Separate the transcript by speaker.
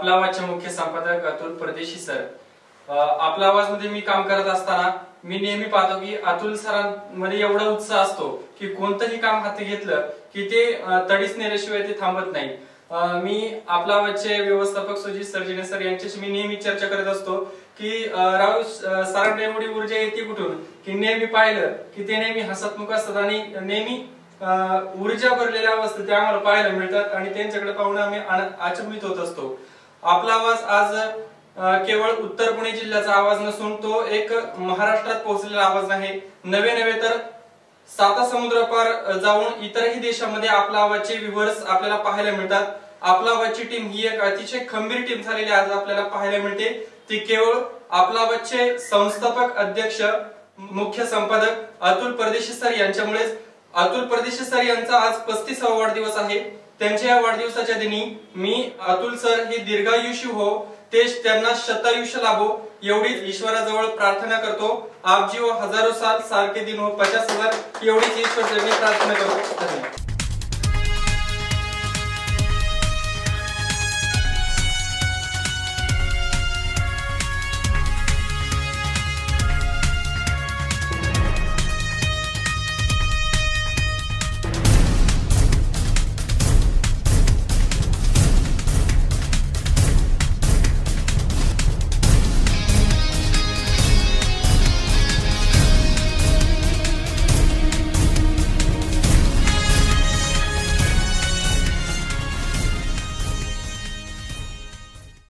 Speaker 1: आपला आवाजचे मुख्य संपादक अतुल परदेशी सर। आपला आवाज मध्ये मी काम करत असताना मी नेहमी पाहतो की अतुल सरांमध्ये एवढा उत्साह असतो की कोणतंही काम हाती घेतलं की ते तडीच नेल्याशिवाय ते थांबत नाही। मी आपला आवाजचे व्यवस्थापक सुजित सर्जिने सर यांच्याशी मी नेहमी चर्चा करत असतो की राव सरांकडे एवढी ऊर्जा येते कुठून, की नेहमी पाहिलं की ते नेहमी हसतमुख असतात आणि नेहमी ऊर्जा भरलेल्या अवस्थेत ते आम्हाला पाहायला मिळतात आणि त्यांच्याकडे पाहून आम्ही अचंबित होत असतो। आपला आवाज आज केवळ उत्तर पुणे जिल्ह्याचा आवाज नसून तो एक महाराष्ट्रात पोहोचलेला आवाज आहे। नवे तर साता समुद्र पार जाऊन इतरही देशामध्ये आपला आवाजचे व्ह्यूअर्स आपल्याला पाहायला मिळतात। आपला आवाजची टीम ही एक अतिशय खंबीर टीम झालेली आज आपल्याला पाहायला मिळते। ती केवळ आपला आवाजचे संस्थापक अध्यक्ष मुख्य संपादक अतुल परदेशी सर यांच्यामुळेच। अतुल परदेशी सर यांचा आज 35वा वाढदिवस आहे। त्यांच्या या वाढदिवसाच्या दिनी मी अतुल सर हे दीर्घायुषी हो, तेच त्यांना शतायुष्य लाभो एवढीच ईश्वराजवळ प्रार्थना करतो। आप जीव हजारो साल, साल के दिन हो 50,000 एवढीच ईश्वर चरणी प्रार्थना करतो। धन्यवाद।